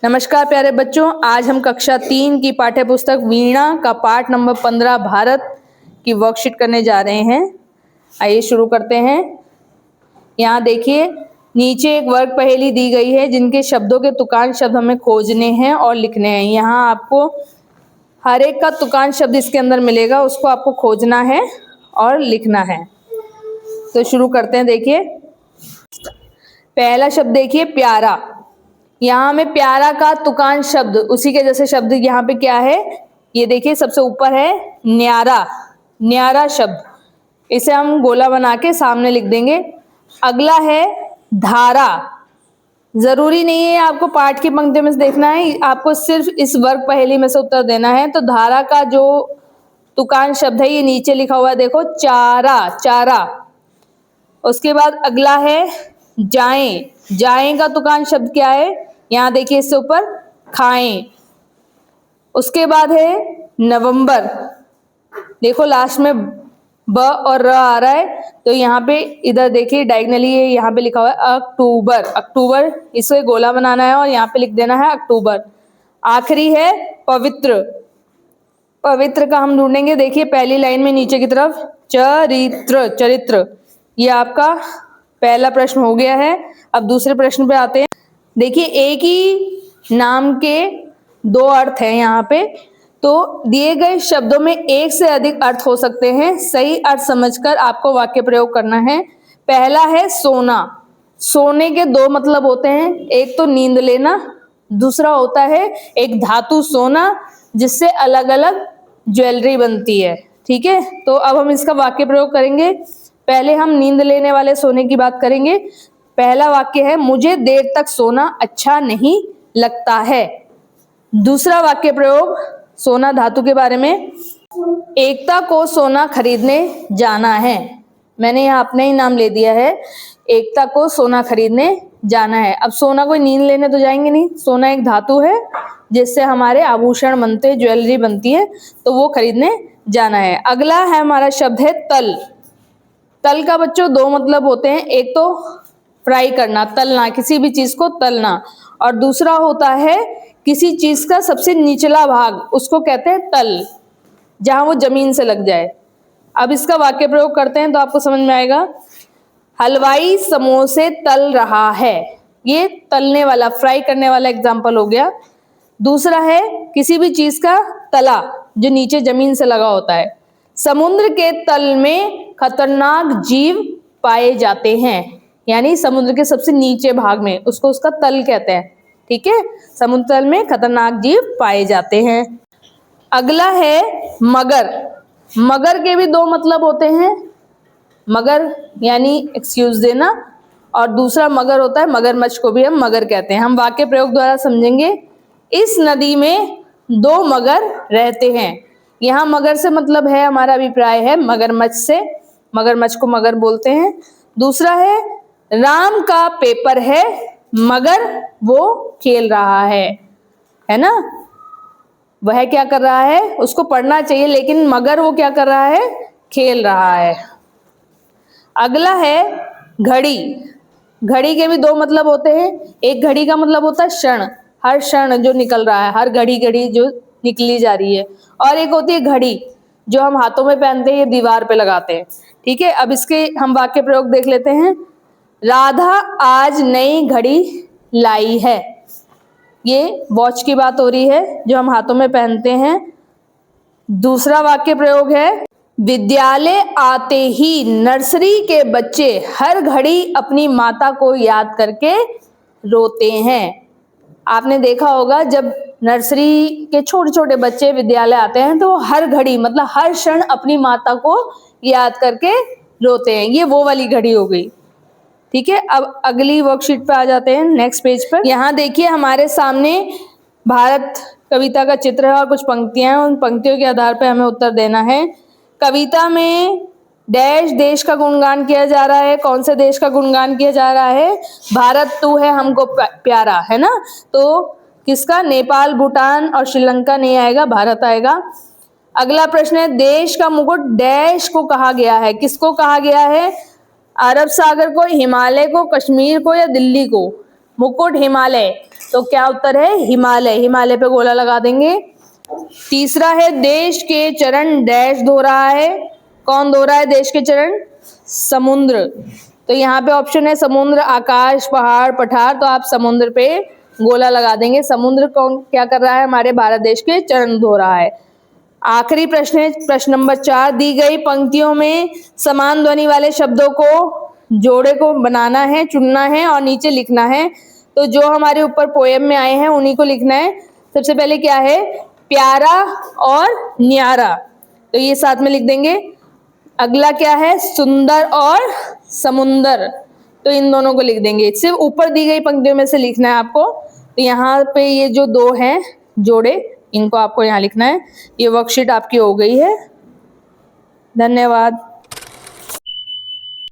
नमस्कार प्यारे बच्चों, आज हम कक्षा 3 की पाठ्य पुस्तक वीणा का पाठ नंबर 15 भारत की वर्कशीट करने जा रहे हैं। आइए शुरू करते हैं। यहाँ देखिए, नीचे एक वर्ग पहेली दी गई है जिनके शब्दों के तुकांत शब्द हमें खोजने हैं और लिखने हैं। यहाँ आपको हर एक का तुकांत शब्द इसके अंदर मिलेगा, उसको आपको खोजना है और लिखना है। तो शुरू करते हैं। देखिए, पहला शब्द देखिए प्यारा। यहाँ में प्यारा का तुकांत शब्द, उसी के जैसे शब्द यहाँ पे क्या है, ये देखिए सबसे ऊपर है न्यारा। न्यारा शब्द, इसे हम गोला बना के सामने लिख देंगे। अगला है धारा। जरूरी नहीं है आपको पाठ की पंक्ति में से देखना है, आपको सिर्फ इस वर्ग पहेली में से उत्तर देना है। तो धारा का जो तुकांत शब्द है ये नीचे लिखा हुआ है, देखो चारा। चारा। उसके बाद अगला है जाएं। जाएं का तुकांत शब्द क्या है, यहाँ देखिए इससे ऊपर खाएं। उसके बाद है नवंबर। देखो लास्ट में ब और र आ रहा है, तो यहाँ पे इधर देखिए डायगनली यहाँ पे लिखा हुआ है अक्टूबर। अक्टूबर, इसे गोला बनाना है और यहाँ पे लिख देना है अक्टूबर। आखिरी है पवित्र। पवित्र का हम ढूंढेंगे, देखिए पहली लाइन में नीचे की तरफ चरित्र। चरित्र, ये आपका पहला प्रश्न हो गया है। अब दूसरे प्रश्न पे आते हैं। देखिए, एक ही नाम के दो अर्थ हैं यहाँ पे, तो दिए गए शब्दों में एक से अधिक अर्थ हो सकते हैं। सही अर्थ समझकर आपको वाक्य प्रयोग करना है। पहला है सोना। सोने के दो मतलब होते हैं, एक तो नींद लेना, दूसरा होता है एक धातु सोना जिससे अलग अलग ज्वेलरी बनती है। ठीक है, तो अब हम इसका वाक्य प्रयोग करेंगे। पहले हम नींद लेने वाले सोने की बात करेंगे। पहला वाक्य है, मुझे देर तक सोना अच्छा नहीं लगता है। दूसरा वाक्य प्रयोग सोना धातु के बारे में, एकता को सोना खरीदने जाना है। मैंने यहाँ अपना ही नाम ले दिया है, एकता को सोना खरीदने जाना है। अब सोना कोई नींद लेने तो जाएंगे नहीं, सोना एक धातु है जिससे हमारे आभूषण बनते हैं, ज्वेलरी बनती है, तो वो खरीदने जाना है। अगला है हमारा शब्द है तल। तल का बच्चों दो मतलब होते हैं, एक तो फ्राई करना, तलना, किसी भी चीज को तलना, और दूसरा होता है किसी चीज का सबसे निचला भाग, उसको कहते हैं तल, जहां वो जमीन से लग जाए। अब इसका वाक्य प्रयोग करते हैं तो आपको समझ में आएगा। हलवाई समोसे तल रहा है। ये तलने वाला, फ्राई करने वाला एग्जाम्पल हो गया। दूसरा है किसी भी चीज का तला, जो नीचे जमीन से लगा होता है। समुद्र के तल में खतरनाक जीव पाए जाते हैं, यानी समुद्र के सबसे नीचे भाग में, उसको उसका तल कहते हैं। ठीक है, समुद्र तल में खतरनाक जीव पाए जाते हैं। अगला है मगर। मगर के भी दो मतलब होते हैं, मगर यानी एक्सक्यूज देना, और दूसरा मगर होता है मगरमच्छ को भी हम मगर कहते हैं। हम वाक्य प्रयोग द्वारा समझेंगे। इस नदी में दो मगर रहते हैं। यहाँ मगर से मतलब है, हमारा अभिप्राय है मगरमच्छ से, मगरमच्छ को मगर बोलते हैं। दूसरा है राम का पेपर है मगर वो खेल रहा है ना, वह क्या कर रहा है, उसको पढ़ना चाहिए, लेकिन मगर वो क्या कर रहा है, खेल रहा है। अगला है घड़ी। घड़ी के भी दो मतलब होते हैं। एक घड़ी का मतलब होता है क्षण, हर क्षण जो निकल रहा है, हर घड़ी घड़ी जो निकली जा रही है। और एक होती है घड़ी जो हम हाथों में पहनते हैं, ये दीवार पे लगाते हैं। ठीक है, अब इसके हम वाक्य प्रयोग देख लेते हैं। राधा आज नई घड़ी लाई है। ये वॉच की बात हो रही है जो हम हाथों में पहनते हैं। दूसरा वाक्य प्रयोग है, विद्यालय आते ही नर्सरी के बच्चे हर घड़ी अपनी माता को याद करके रोते हैं। आपने देखा होगा जब नर्सरी के छोटे छोटे बच्चे विद्यालय आते हैं तो हर घड़ी मतलब हर क्षण अपनी माता को याद करके रोते हैं। ये वो वाली घड़ी हो गई। ठीक है, अब अगली वर्कशीट पे आ जाते हैं, नेक्स्ट पेज पर। यहाँ देखिए हमारे सामने भारत कविता का चित्र है और कुछ पंक्तियां हैं। उन पंक्तियों के आधार पर हमें उत्तर देना है। कविता में डैश देश का गुणगान किया जा रहा है। कौन से देश का गुणगान किया जा रहा है? भारत तू है हमको प्यारा, है ना। तो किसका? नेपाल, भूटान और श्रीलंका नहीं आएगा, भारत आएगा। अगला प्रश्न है, देश का मुकुट डैश को कहा गया है। किसको कहा गया है? अरब सागर को, हिमालय को, कश्मीर को या दिल्ली को? मुकुट हिमालय। तो क्या उत्तर है? हिमालय। हिमालय पे गोला लगा देंगे। तीसरा है देश के चरण डैश धो रहा है। कौन धो रहा है देश के चरण? समुद्र। तो यहाँ पे ऑप्शन है समुद्र, आकाश, पहाड़, पठार, तो आप समुद्र पे गोला लगा देंगे। समुद्र कौन क्या कर रहा है? हमारे भारत देश के चरण धो रहा है। आखिरी प्रश्न है प्रश्न नंबर 4। दी गई पंक्तियों में समान ध्वनि वाले शब्दों को जोड़े को बनाना है, चुनना है और नीचे लिखना है। तो जो हमारे ऊपर पोएम में आए हैं उन्हीं को लिखना है। सबसे पहले क्या है? प्यारा और न्यारा, तो ये साथ में लिख देंगे। अगला क्या है? सुंदर और समुंदर, तो इन दोनों को लिख देंगे। सिर्फ ऊपर दी गई पंक्तियों में से लिखना है आपको। तो यहाँ पे ये जो दो हैं जोड़े, इनको आपको यहाँ लिखना है। ये वर्कशीट आपकी हो गई है। धन्यवाद।